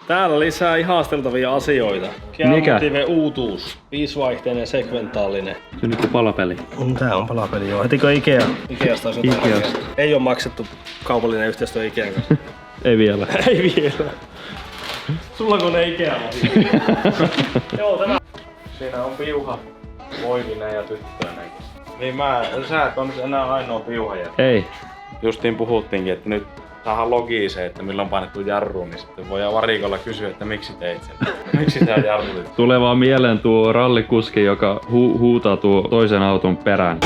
Täällä lisää ihasteltavia asioita. Geomotive uutuus. 5-vaihteinen sekventaalinen. Se on nyt palapeli. Tää on palapeli, joo. Hetikö Ikeasta olisi jotain? Ei ole maksettu kaupallinen yhteistyö Ikean kanssa. Ei vielä. Ei vielä. Sulla kun ei Ikea joo, tämä. Siinä on piuha poikinen ja tyttönenkin. Niin sä et on enää ainoa piuhaja. Ei. Justiin puhuttiinkin, että nyt saadaan logiin että milloin painettu jarru, niin sitten voidaan varikolla kysyä, että miksi teit sen. Miksi tää jarrutit? Tulee vaan mieleen tuo rallikuski, joka huutaa tuo toisen auton perään.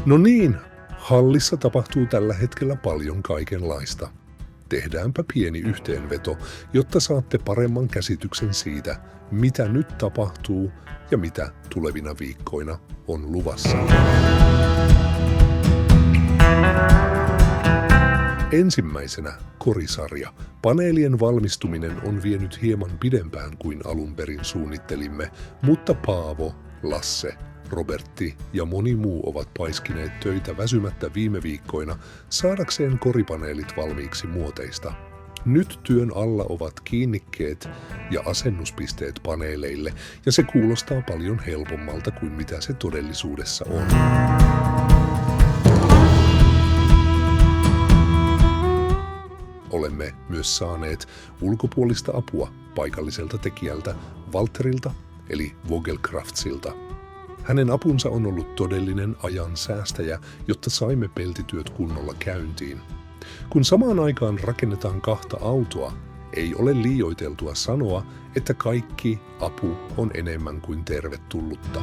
No niin, hallissa tapahtuu tällä hetkellä paljon kaikenlaista. Tehdäänpä pieni yhteenveto, jotta saatte paremman käsityksen siitä, mitä nyt tapahtuu ja mitä tulevina viikkoina on luvassa. Ensimmäisenä korisarja. Paneelien valmistuminen on vienyt hieman pidempään kuin alun perin suunnittelimme, mutta Paavo, Lasse, Robertti ja moni muu ovat paiskineet töitä väsymättä viime viikkoina saadakseen koripaneelit valmiiksi muoteista. Nyt työn alla ovat kiinnikkeet ja asennuspisteet paneeleille, ja se kuulostaa paljon helpommalta kuin mitä se todellisuudessa on. Olemme myös saaneet ulkopuolista apua paikalliselta tekijältä Valtterilta eli Vogelkraftsilta. Hänen apunsa on ollut todellinen ajan säästäjä, jotta saimme peltityöt kunnolla käyntiin. Kun samaan aikaan rakennetaan 2 autoa, ei ole liioiteltua sanoa, että kaikki apu on enemmän kuin tervetullutta.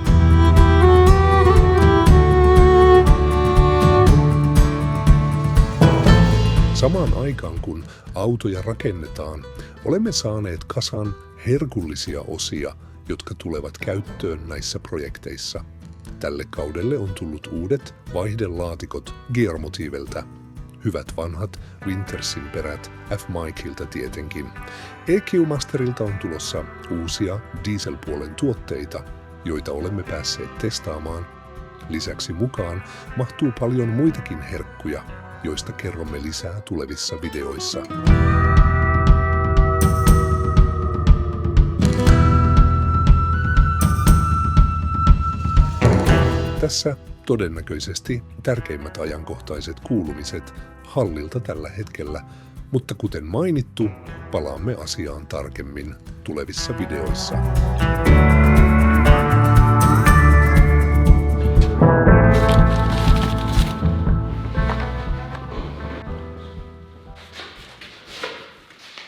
Samaan aikaan kun autoja rakennetaan, olemme saaneet kasan herkullisia osia, jotka tulevat käyttöön näissä projekteissa. Tälle kaudelle on tullut uudet vaihdelaatikot Geomotiveltä. Hyvät vanhat Wintersin perät F-Mikeilta tietenkin. EQ Masterilta on tulossa uusia dieselpuolen tuotteita, joita olemme päässeet testaamaan. Lisäksi mukaan mahtuu paljon muitakin herkkuja, joista kerromme lisää tulevissa videoissa. Tässä todennäköisesti tärkeimmät ajankohtaiset kuulumiset hallilta tällä hetkellä, mutta kuten mainittu, palaamme asiaan tarkemmin tulevissa videoissa.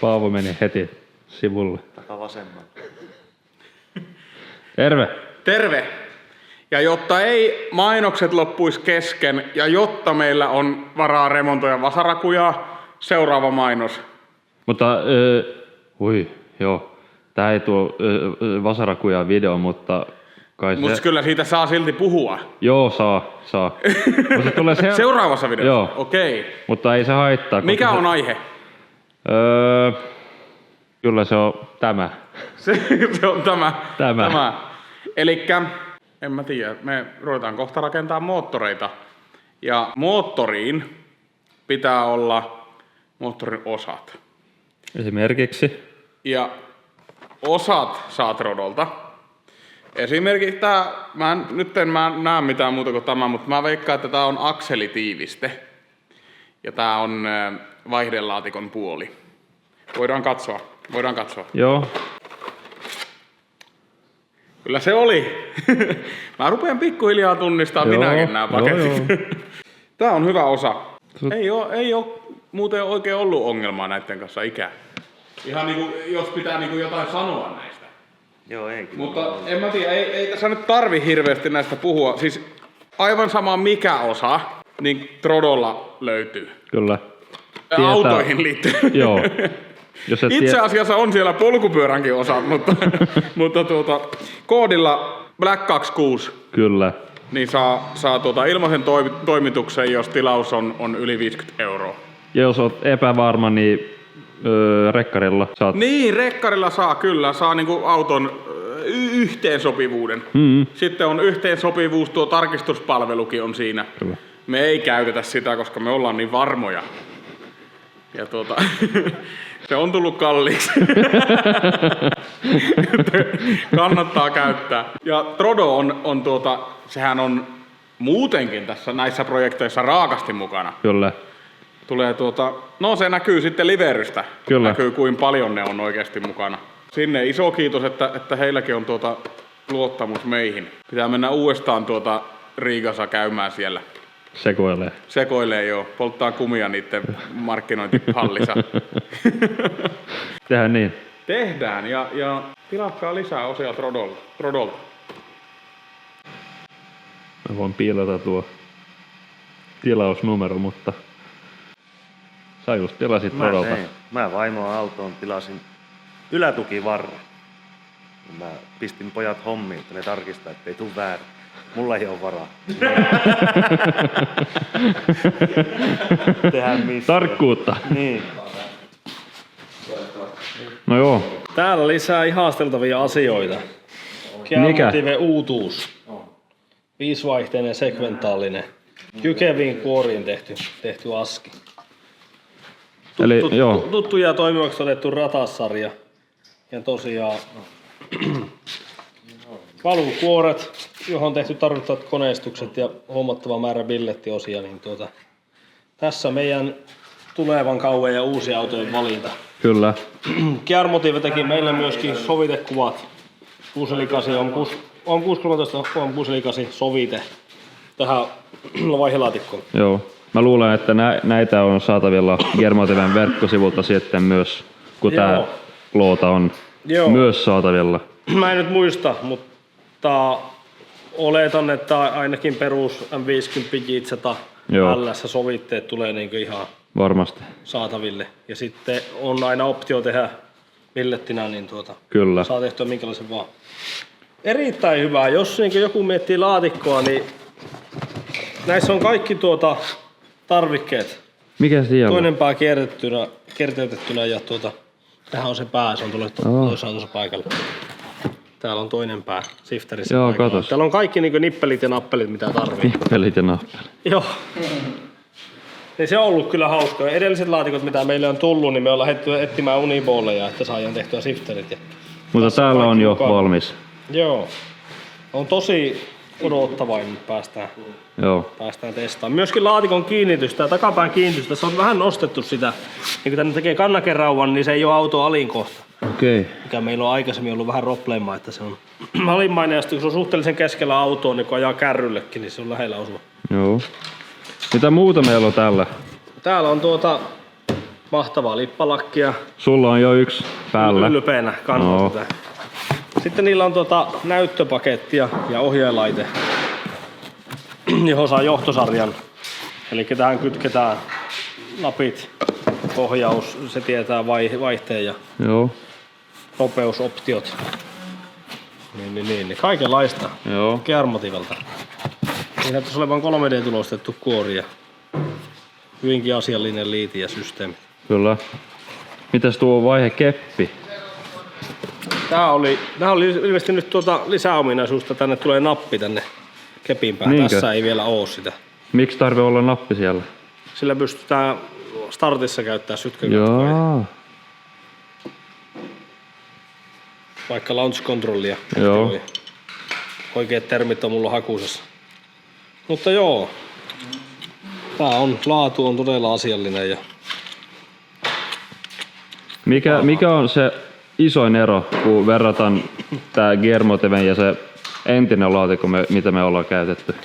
Paavo meni heti sivulle. Taka vasemmalle. Terve! Terve! Ja jotta ei mainokset loppuisi kesken ja jotta meillä on varaa remontoida vasarakuja, seuraava mainos. Mutta, tää ei tuo vasarakuja video, mutta kai se... Mutta kyllä siitä saa silti puhua. Joo, saa. Mutta tulee Seuraavassa videossa? Joo. Okei. Mutta ei se haittaa. Mikä on aihe? Kyllä se on tämä. Se on tämä. Tämä. Elikkä, en mä tiedä, me ruvetaan kohta rakentaa moottoreita. Ja moottoriin pitää olla moottorin osat. Esimerkiksi? Osat saat Rodolta. Esimerkiksi nyt en näe mitään muuta kuin tämä, mutta mä veikkaan, että tää on akselitiiviste. Ja tää on vaihdelaatikon puoli. Voidaan katsoa. Joo. Kyllä se oli. Mä rupean pikkuhiljaa tunnistaa minäkin nämä paketit. Joo. Tää on hyvä osa. Ei oo muuten oikein ollut ongelmaa näiden kanssa ikään. Ihan niinku, jos pitää niinku jotain sanoa näistä. Joo, ei kyllä. Mutta en mä tiedä, ei tässä nyt tarvi hirveästi näistä puhua. Siis aivan sama mikä osa, niin Trodolla löytyy. Kyllä. Autoihin liittyen. Joo. Itse asiassa on siellä polkupyöränkin osat, mutta koodilla Black26 kyllä. Niin saa ilmaisen toimituksen, jos tilaus on yli 50 €. Ja jos olet epävarma, niin rekkarilla saat. Niin, rekkarilla saa kyllä. Saa niinku auton yhteensopivuuden. Mm-hmm. Sitten on yhteensopivuus, tuo tarkistuspalvelukin on siinä. Kyllä. me ei käytetä sitä, koska me ollaan niin varmoja. Ja se on tullut kalliiksi. Kannattaa käyttää. Ja Trodo on sehän on muutenkin tässä näissä projekteissa raakasti mukana. Kyllä. Tulee no se näkyy sitten liverystä. Kyllä. Näkyy kuinka paljon ne on oikeasti mukana. Sinne iso kiitos, että heilläkin on luottamus meihin. Pitää mennä uudestaan Riigassa käymään siellä. Sekoilee joo. Polttaa kumia niiden markkinointihallissa. Tehdään niin. Tehdään ja tilatkaa lisää osia Trodolta. Mä voin piilata tuo tilausnumero, mutta sä just tilasit Trodolta. Mä vaimoa autoon tilasin ylätukivarre. Mä pistin pojat hommiin, että ne tarkistaa, ettei tuu väärin. Mulla ei oo varaa. Tehdään missä. Tarkkuutta. Niin. No joo. Täällä lisää ihasteltavia asioita. Gearmotive uutuus. 5-vaihteinen sekventaalinen. Jykeviin kuoriin tehty aski. Tuttu ja toimivaksi otettu ratassarja. Ja tosiaan valukuoret, johon on tehty tarvittavat koneistukset ja huomattava määrä billettiosia. Niin tässä meidän tulevan kauan ja uusia autojen valinta. Kyllä. Gearmotive teki meille myöskin sovitekuvat. 648 on 613 on 648 sovite tähän vaihelaatikkoon. Joo. Mä luulen, että näitä on saatavilla Gearmotiven verkkosivulta sitten myös, kun tää loota on myös saatavilla. Mä en nyt muista, mutta oletan, että ainakin perus M50 J100 LS-sovitteet tulee niinku ihan varmasti saataville. Ja sitten on aina optio tehdä billettinä, niin Kyllä. saa tehtyä minkälaisen vaan. Erittäin hyvä. Jos niin joku miettii laatikkoa, niin näissä on kaikki tarvikkeet. Mikä siellä? Toinen pää kierteytettynä ja tähän on se pää, se on tullut tuossa paikalla. Täällä on toinen pää sifterissä. Joo, katos. Täällä on kaikki niin nippelit ja nappelit, mitä tarvii. Nippelit ja nappelit. Joo. Niin se on ollut kyllä hauskaa. Edelliset laatikot, mitä meille on tullut, niin me ollaan lähdetty etsimään unibolleja, että saadaan tehtyä sifterit. Mutta täällä on jo valmis. Joo. On tosi odottavainen, päästään testaamaan. Myöskin laatikon kiinnitystä ja takapään kiinnitystä, se on vähän nostettu sitä. Niin kun tänne tekee kannakerauvan, niin se ei ole auto alinkohta. Okei. Mikä meillä on aikaisemmin ollut vähän probleemaa, että se on alimmainen ja sitten kun se on suhteellisen keskellä autoa, niin kun ajaa kärryllekin, niin se on lähellä osua. Joo. Mitä muuta meillä on täällä? Täällä on mahtavaa lippalakkia. Sulla on jo yksi päällä. Ylpeänä kannattaa tätä. Sitten niillä on näyttöpakettia ja ohjelaite, johon saa johtosarjan. Eli tähän kytketään napit, ohjaus, se tietää vaihteen ja nopeusoptiot. Niin. Kaikenlaista Gearmotivelta. Niin näyttäisi olevan 3D-tulostettu kuori ja hyvinkin asiallinen liiti ja systeemi. Kyllä. Mitäs tuo vaihekeppi? Tää oli ilmeisesti nyt lisäominaisuutta, tänne tulee nappi tänne kepin päähän. Niinkö? Tässä ei vielä oo sitä. Miksi tarve olla nappi siellä? Sillä pystytään startissa käyttämään sytkökatkoja. Joo. Vaikka launch controllia. Joo. Oikeat termit on mulla hakusessa. Mutta joo. Laatu on todella asiallinen. Ja Mikä on se isoin ero, kun verrataan tää Gearmotiven ja se entinen laatikko, mitä me ollaan käytetty?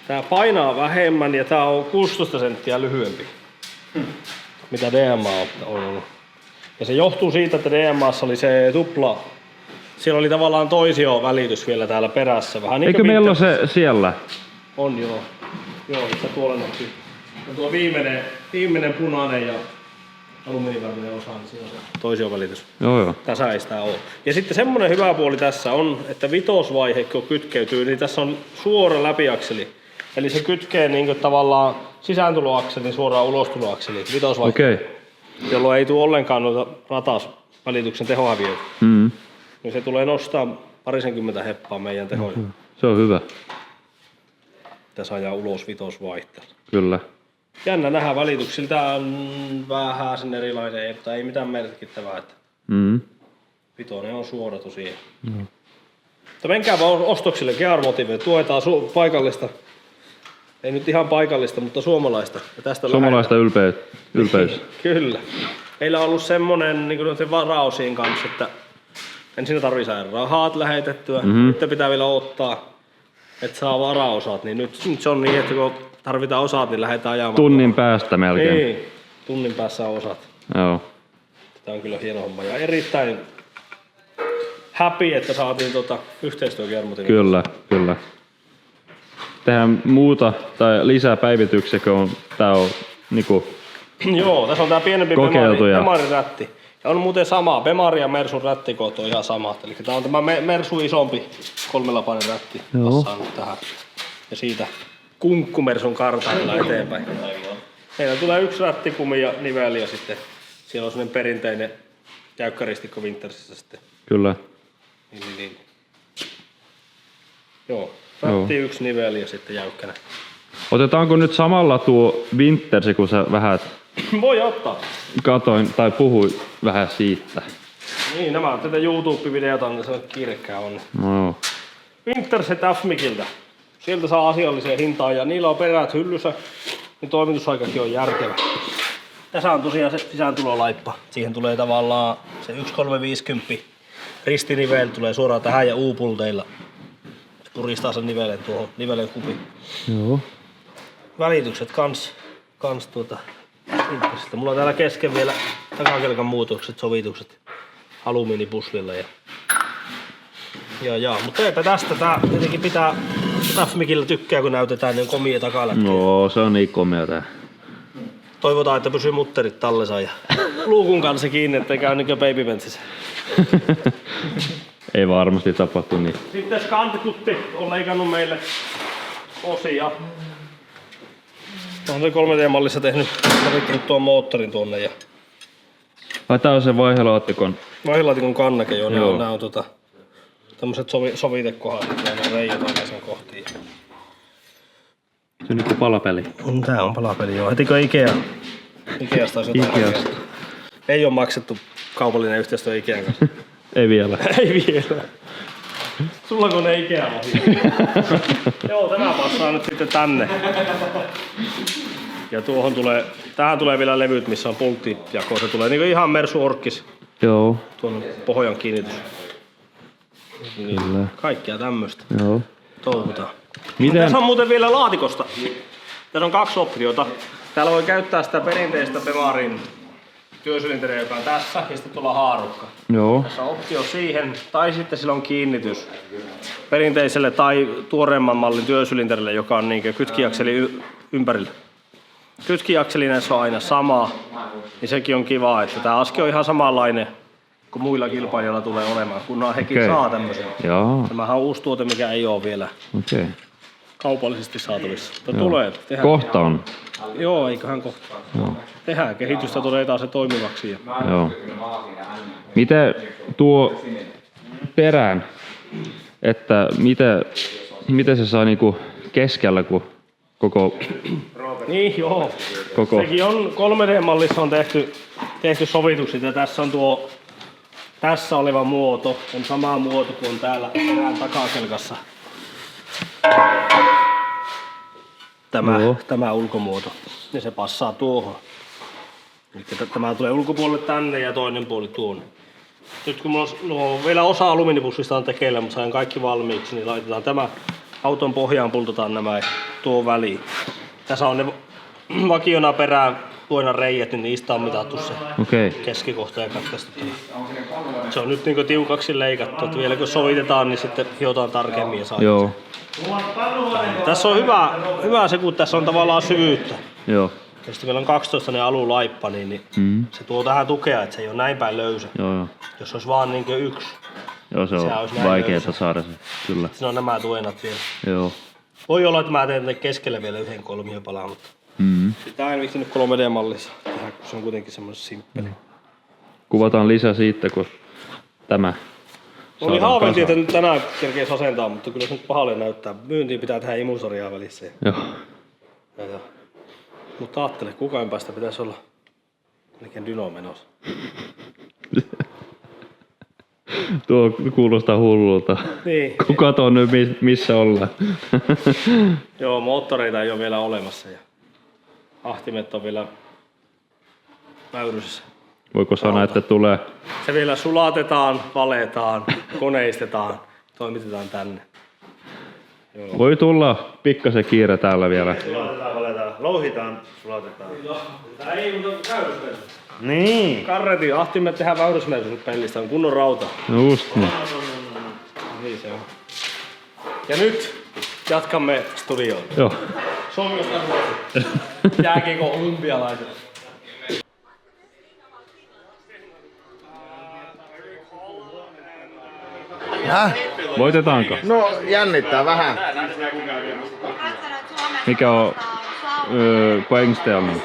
tää painaa vähemmän ja tää on 16 senttiä lyhyempi. Mitä DMA on ollut. Ja se johtuu siitä, että DMAssa oli se tupla. Siellä oli tavallaan toisio-välitys vielä täällä perässä. Vähän niin eikö meillä ole se siellä? On joo. Joo, se tuolla näkyy. Ja tuo viimeinen punainen ja alumiinivärinen osa, niin siinä on se toisio-välitys. Joo. Tässä ei sitä ole. Ja sitten semmoinen hyvä puoli tässä on, että vitosvaihe kun kytkeytyy, niin tässä on suora läpiakseli. Eli se kytkee niin kuin tavallaan sisääntuloakselin suoraan ulostuloakseliin, vitosvaihe. Okei. Jolloin ei tule ollenkaan noita ratasvälityksen tehohäviöitä. Mm. Niin se tulee nostaa 20 heppaa meidän tehoja. Se on hyvä. Tässä ajaa ulos vitosvaihteella. Kyllä. Jännä nähdä välityksillä. Tää on vähän sen erilainen, mutta ei mitään merkittävää. Että vitonen on suora tosiaan. Mutta menkää vaan ostoksille Gearmotive. Tuetaan paikallista. Ei nyt ihan paikallista, mutta suomalaista. Ja tästä Suomalaista ylpeys. Kyllä. Meillä on ollut semmonen niin kuin varausien kanssa, että ensin tarvii saada rahat lähetettyä, nyt pitää vielä ottaa, että saa varaosat, niin nyt se on niin, että kun tarvitaan osat, niin lähdetään ajamaan. Tunnin päästä melkein. Niin, tunnin päässä on osat. Joo. Tämä on kyllä hieno homma ja erittäin happy, että saatiin yhteistyö Gearmotiveen. Kyllä. Tehdään muuta tai lisää päivityksiä, kun tää on niinku Joo, tässä on tää pienempi Bemarin rätti. Ja on muuten sama, Bemari ja Mersun rättikoot on ihan samat. Eli tää on tämä Mersu isompi 3-lapainen rätti passaan tähän. Ja siitä kunkkumersun kartailla eteenpäin. Meillä tulee yksi rättikumi ja niveli ja sitten siellä on semmonen perinteinen jäykkäristikko Wintersissä sitten. Kyllä. Niin. Joo, rätti yksi niveli ja sitten jäykkänä. Otetaanko nyt samalla tuo Wintersi, kun sä vähän Voi ottaa. katoin tai puhuin vähän siitä? Niin, nämä on tätä YouTube-videota, niin se on kirkkää on. No. Winterset F-Mikiltä. Sieltä saa asialliseen hintaan ja niillä on perät hyllyssä, niin toimitusaikakin on järkevä. Tässä on tosiaan se sisääntulolaippa. Siihen tulee tavallaan se 1350 ristinivel tulee suoraan tähän ja U-pulteilla. Se puristaa sen nivelen tuohon nivelen kupiin. Joo. Välitykset kans Wintersistä. Mulla on täällä kesken vielä takakelkan muutokset, sovitukset alumiinipuslilla ja mutta eipä tästä tää tietenkin pitää F-Mikillä tykkää kun näytetään niin komia takalätkiä. No, se on niin komea tää. Toivotaan, että pysyy mutterit tallessa ja luukun kanssa kiinni, ettei käy niinkö Baby Benzissä. Ei varmasti tapahtu niin. Sitten Skantikutti on leikannut meille osia. On se 3D-mallissa tehnyt tuon moottorin tuonne ja Vai tää on se vaihelaatikon? vaihilaatikon kannake, joo. Nää on tämmöset sovitekohdat, ja reijät sen kohtiin. Se on niinku palapeli. Tää on palapeli, joo. Hetikö Ikeasta olisi jotain? Ikeasta. Ei oo maksettu kaupallinen yhteistyö Ikean kanssa. Ei vielä. Ei vielä. Sulla kun ne Ikea ohi. Joo, tämä passaa nyt sitten tänne. Ja tähän tulee vielä levyt, missä on pulttijako. Se tulee niinku ihan Mersu Orkkis. Joo. Tuon pohjan kiinnitys. Niin, Kyllä. kaikkea tämmöstä. Joo. Touhutaan. Miten? Tässä on muuten vielä laatikosta. Tässä on 2 optiota. Täällä voi käyttää sitä perinteistä Bemarin työsylinteriä, joka on tässä, ja sitten tuolla haarukka. Joo. Tässä on optio siihen, tai sitten sillä on kiinnitys perinteiselle tai tuoreemman mallin työsylinterille, joka on niinkö kytkiakseli ympärillä. Kytkiakseli näissä on aina sama, niin sekin on kiva, että tää aski on ihan samanlainen kuin muilla kilpailijoilla tulee olemaan, kunhan hekin saa tämmöisen. Joo. Tämähän on uusi tuote, mikä ei ole vielä Okei. kaupallisesti saatavissa. Mutta tulee. Kohta on. Joo, eiköhän kohta. Joo. Tehdään kehitystä, todetaan se toimivaksi. Ja Joo. Miten tuo perään, että miten se saa niinku keskellä, kun koko... niin, joo. Sekin on 3D-mallissa on tehty sovitukset ja tässä on tuo tässä oleva muoto, on sama muoto kuin on täällä perään takakelkassa. Tämä ulkomuoto. Ja se passaa tuohon. Eli tämä tulee ulkopuolelle tänne ja toinen puoli tuonne. Nyt kun mulla on vielä osa alumiinipussista on tekeillä, mutta sain kaikki valmiiksi, niin laitetaan tämä auton pohjaan, pultataan nämä tuo väliin. Tässä on ne vakiona perään tuoina reijät, niin niistä on mitattu se keskikohta ja katkaistu. Se on nyt niinku tiukaksi leikattu, että vielä kun sovitetaan, niin sitten hiotaan tarkemmin ja saa. Joo. Tässä on hyvä se, kun tässä on tavallaan syvyyttä. Joo. Ja sitten meillä on 12 alulaippa, niin se tuo tähän tukea, että se ei ole näin päin löysä. Joo. Jos olisi vaan niinku yksi. Joo, se on vaikeaa saada se, kyllä. Siinä on nämä tuenat vielä. Joo. Voi olla, että mä teen keskelle vielä yhden kolmiopalan, mutta sitä en viitsinyt 3D-mallissa tehdä, kun se on kuitenkin semmoinen simppeli. Kuvataan lisää siitä, kun tämä oli haaveiltiin, että nyt tänään kerkeisi asentaa, mutta kyllä se nyt pahalle näyttää. Myyntiin pitää tehdä imusarjaa välissä. Joo. Ja Mutta ajattele, kukaan päästä pitäisi olla melkein dyno menossa. Tuo kuulostaa hullulta. Niin. Kun katsoo nyt missä ollaan. Joo, moottoreita ei ole vielä olemassa ja ahtimet on vielä väyryssä. Voiko sanoa, että tulee? Se vielä sulatetaan, valetaan, koneistetaan, toimitetaan tänne. Joo. Voi tulla pikkasen kiire täällä vielä. Sulatetaan, louhitaan, sulatetaan. Tää ei, mutta väyrysmersu. Niin. Karretin ahtimet tehdään väyrysmersun pellistä, on kunnon rauta. Just niin. Niin se on. Ja nyt jatkamme studioon. Joo. Suomesta Ruotsi. Jääkiekon olympialaiset. Voitetaanko? No jännittää vähän. Mikä on poängställning?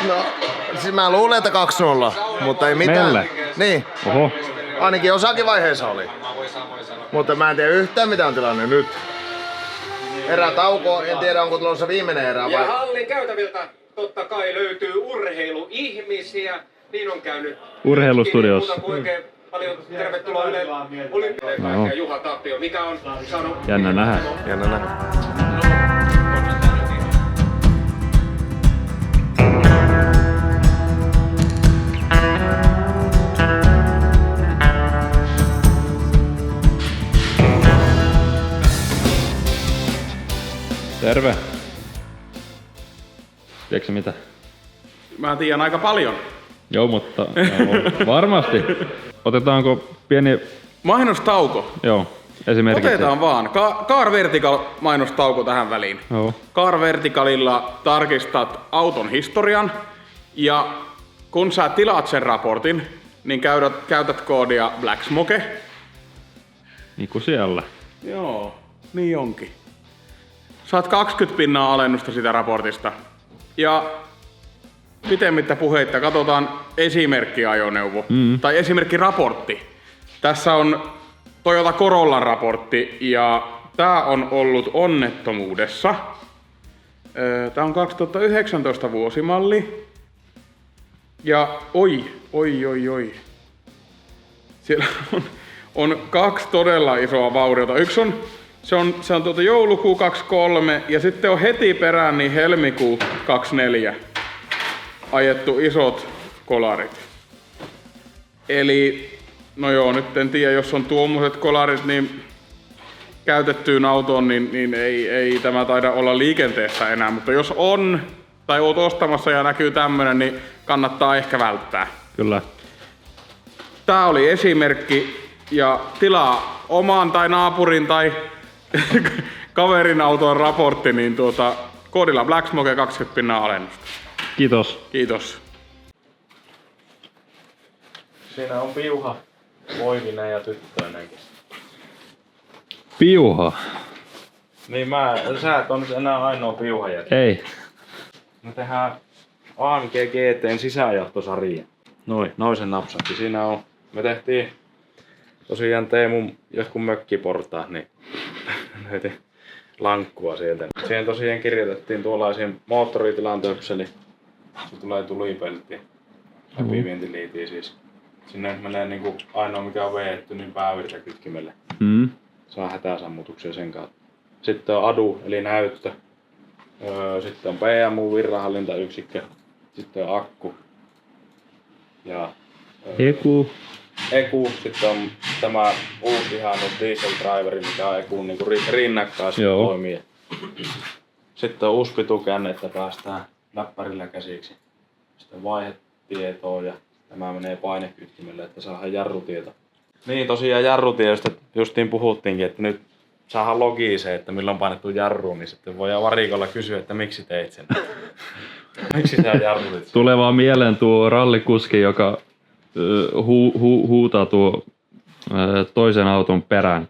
No, siis mä luulen, että 2-0, mutta ei mitään. Meille? Niin, Oho. ainakin osakin vaiheessa oli. Mutta mä en tiedä yhtään mitä on tilanne nyt. Erätauko, en tiedä onko tulossa viimeinen erä Ja vai... hallin käytäviltä totta kai löytyy urheiluihmisiä. Niin on käynyt. Urheilustudiossa. Muuta kuin oikein paljon tervetuloa Yle Olympiapäivään ja Juha Tapio, mikä on saanut... Jännä nähdä. Jännä nähdä. Terve. Tiedätkö mitä? Mä tiedän aika paljon. Joo, mutta varmasti. Otetaanko pieni... Mainostauko. Joo, esimerkiksi. Otetaan vaan. Car Vertical mainostauko tähän väliin. Joo. Car Verticalilla tarkistat auton historian ja kun sä tilaat sen raportin, niin käytät koodia Black Smoke. Niin kuin siellä. Joo, niin onkin. Saat 20% alennusta sitä raportista. Ja pitemmittä puheitta katsotaan esimerkkiajoneuvo tai esimerkkiraportti. Tässä on Toyota Corollan raportti ja tää on ollut onnettomuudessa. Tää on 2019 vuosimalli. Ja oi. Siellä on 2 todella isoa vauriota. Yksi on se on joulukuu 23 ja sitten on heti perään niin helmikuu 24 ajettu isot kolarit. Eli no joo, nyt en tiedä, jos on tuommoiset kolarit niin käytettyyn autoon, niin ei tämä taida olla liikenteessä enää, mutta jos on tai oot ostamassa ja näkyy tämmönen, niin kannattaa ehkä välttää. Kyllä. Tää oli esimerkki ja tilaa oman tai naapurin tai kaverin auton raportti, niin koodilla Black Smoke 20% alennusta. Kiitos. Kiitos. Siinä on piuha poikinen ja tyttöinenkin. Piuha. Niin sä et on nyt enää ainoa piuha jätkä. Ei. Me tehdään AMG GT:n sisäänjohtosarja. Noin sen napsatti. Siinä on, me tehtiin tosiaan Teemun jotkut mökkiportaat, niin löytiin lankkua sieltä. Siihen tosiaan kirjoitettiin tuollaisiin moottoritilan töpseli. Se tulee tulipeltti. Läpivientiliitiin siis. Sinne menee niinku ainoa mikä on veetty, niin päävirtakytkimelle. Saa hätäsammutuksia sen kautta. Sitten on ADU eli näyttö. Sitten on PMU virranhallintayksikkö. Sitten on akku. Ja EKU. Sitten on tämä uusi ihan diesel driveri, mikä on EKUn niinku rinnakkaisesti toimii. Sitten on USB-tukenne, että päästään läppärillä käsiksi. Sitten vaihetietoa ja tämä menee painekytkimelle, että saadaan jarrutieto. Niin tosiaan jarrutiedosta justiin puhuttiinkin, että nyt saadaan logia se, että milloin painettu jarruun, niin sitten voidaan varikolla kysyä, että miksi teit sen. Miksi sä jarrutit sen? Tulee vaan mieleen tuo rallikuski, joka huutaa tuo toisen auton perään.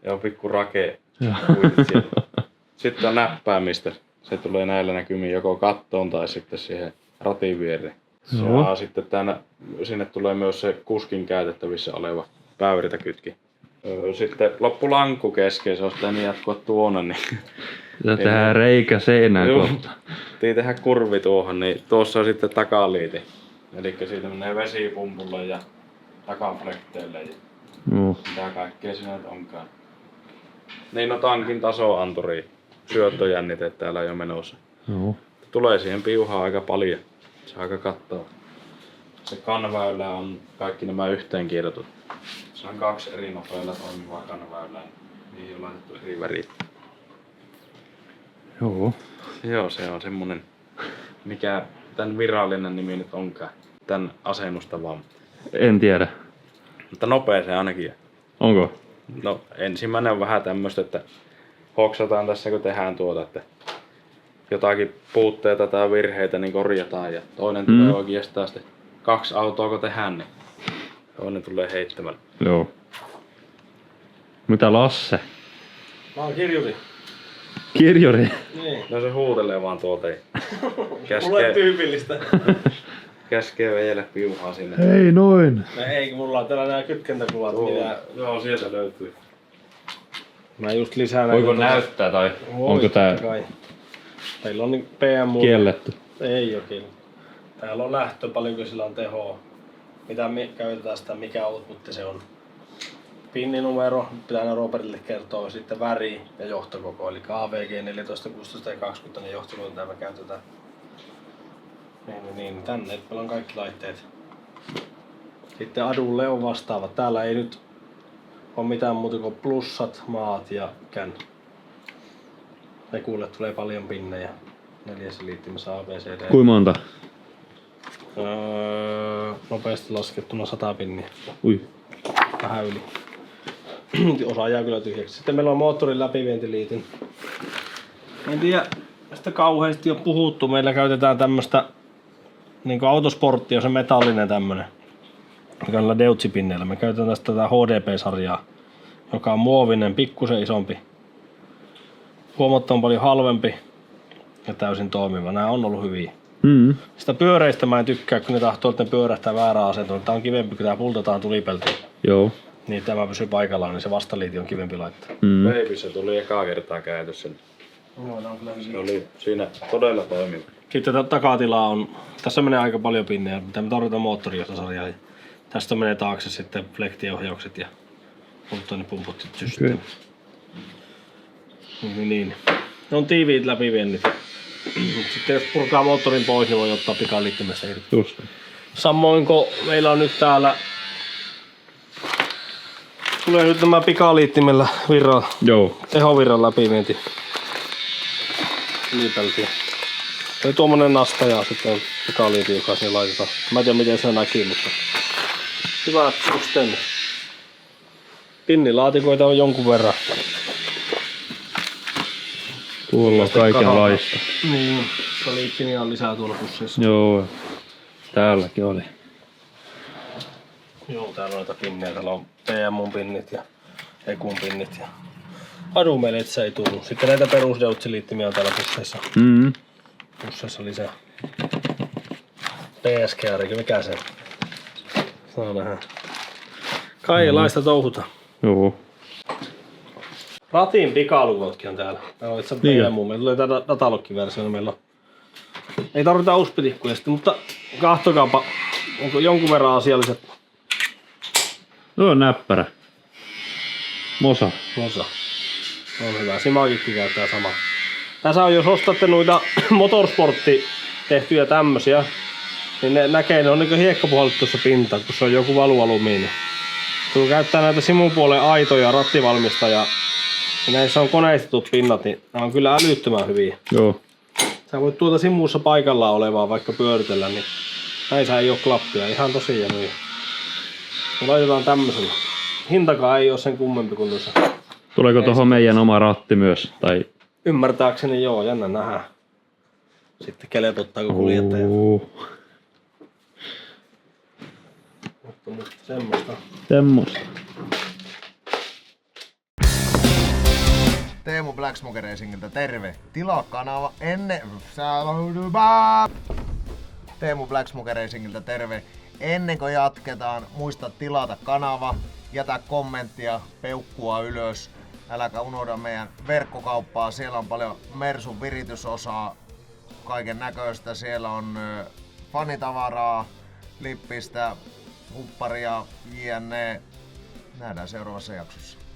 Joo, pikku rakee. Sitten on näppäämistä. Se tulee näillä näkymin joko kattoon tai sitten siihen ratin viereen. Ja sitten sinne tulee myös se kuskin käytettävissä oleva päävirtakytki. Sitten loppu lankku kesken, se olisi pitänyt jatkua tuonne. Niin tehdään reikä seinään kohta. Piti tehdä kurvi tuohon, niin tuossa on sitten takaliiti. Eli siitä menee vesipumpulle ja takaflekteille ja mitä kaikkea siinä nyt onkaan. Niin no tankin tasoanturi, syöttöjännite täällä jo menossa. Joo. Tulee siihen piuhaa aika paljon, se aika kattaa. Se kanväylä on kaikki nämä yhteenkirjoitut. Se on 2 eri nopeilla toimivaa kanväylää, niihin on laitettu eri värit. Joo. Joo, se on semmonen, mikä tän virallinen nimi nyt onkaan, tän asennustavan. En tiedä. Mutta nopea se ainakin. Onko? No ensimmäinen on vähän tämmöstä, että hoksataan tässä kun tehdään tuota, että jotakin puutteita tai virheitä niin korjataan ja toinen tulee oikeastaan sitten 2 autoa kun tehdään, niin toinen tulee heittämällä. Joo. Mitä Lasse? Mä oon kirjutin. Kirjuri? Niin. No se huutelee vaan tuolta. Mulle tyypillistä. Käskee veijälle piuhaa sinne. Ei noin. No ei, mulla on täällä nää kytkentäkuvat, mitä... Joo, sieltä löytyy. Mä just lisään Voiko näyttää tai onko tää kai. Meillä on niin PMU... kielletty? Ei oo kielletty. Täällä on lähtö, paljonko sillä on tehoa. Mitä käytetään sitä, mikä outputti se on. Pinninumero, pitää aina Robertille kertoa, sitten väri ja johtokoko, eli AVG 14, 16 ja 20 niin johtokoko, mitä me käytetään. Niin, tänne meillä on kaikki laitteet. Sitten Adulle on vastaava. Täällä ei nyt ole mitään muuta kuin plussat, maat ja kän. Nekulle tulee paljon pinnejä. 4 liittimessä ABCD. Kuinka monta? Nopeasti laskettuna 100 pinniä. Ui. Vähän yli. Osa jää kyllä tyhjäksi. Sitten meillä on moottorin läpivientiliitin. En tiedä, sitä kauheasti on puhuttu. Meillä käytetään tämmöstä niinku autosportti on se metallinen tämmönen. Mikä on deutsipinneillä. Me käytetään tästä tätä HDP-sarjaa, joka on muovinen, pikkusen isompi. Huomattavan paljon halvempi ja täysin toimiva. Nämä on ollut hyviä. Sitä pyöreistä mä en tykkää, kun ne tahtoo, että ne pyörähtää väärään asentoon. Tää on kivempi, kun tää pultataan tulipeltiin. Joo. Niin tämä pysyy paikallaan, niin se vastaliiti on kivempi laittaa. Veipissä tuli ekaa kertaa käytössä. Se oli siinä todella toimiva. Sitten takatilaa on, tässä menee aika paljon pinnejä, mitä me tarvitaan moottorijohtosarjaa. Tästä menee taakse sitten flektiohjaukset ja polttoainepumput systeemi. Niin. Ne on tiiviit läpiviennit. Sitten jos purkaa moottorin pois, niin voi ottaa pikaliittimessä irti. Just. Samoin kuin meillä on nyt täällä, tulee nyt nämä pikaliittimellä tehovirran läpivienti. Liipeltiin. Oli tuommoinen nasta ja sitten on pikaliiti, joka siihen laitetaan. Mä en tiedä miten se näkyy, mutta hyvät systeemit. Pinnilaatikoita on jonkun verran. Tuolla on kaikenlaista. Niin, liittimiä on lisää tuolla pusseissa. Joo, täälläkin oli. Joo, täällä on noita pinnejä. Täällä on PMUn pinnit ja Ekun pinnit ja Adumeille se ei tullut. Sitten näitä perusdeutsiliittimiä on täällä pusseissa. Pusseissa lisää. PSGR, mikä se on? Saa nähdä. Kaikenlaista touhuta. Joo. Ratin pikalukotkin on täällä. Täällä on itse PMU. Meillä tulee tää datalogkiversio, niin meillä on. Ei tarvita uspitikkuja sitten, mutta kahtokaapa, onko jonkun verran asialliset. Tuo on näppärä. Mosa. On hyvä. Simakikki käyttää sama. Tässä on, jos ostatte noita motorsportti tehtyjä tämmösiä, niin ne näkee, ne on niinku hiekkapuhallit tuossa pintaan, kun se on joku valualumiini. Kun käyttää näitä simupuolen aitoja, rattivalmistajaa, ja näissä on koneistetut pinnat, niin nämä on kyllä älyttömän hyviä. Joo. Sä voit tuota simuussa paikallaan olevaa vaikka pyöritellä, niin näissä ei oo klappia. Ihan tosiaan niin. Me laitetaan tämmöisellä. Hintakaan ei oo sen kummempi kuin tuossa. Tuleeko tuohon meidän oma ratti myös? Tai... Ymmärtääkseni joo, jännä nähdä. Sitten kelepottaako kuljettaja. Mutta semmoista. Teemu Black Smoke Racingiltä terve. Tilaa kanava ennen... Teemu Black Smoke Racingiltä terve. Ennen kuin jatketaan, muista tilata kanava. jätä kommenttia, peukkua ylös. Äläkä unohda meidän verkkokauppaa, siellä on paljon Mersun viritysosaa, kaiken näköistä. Siellä on fanitavaraa, lippistä, hupparia, jne. Nähdään seuraavassa jaksossa.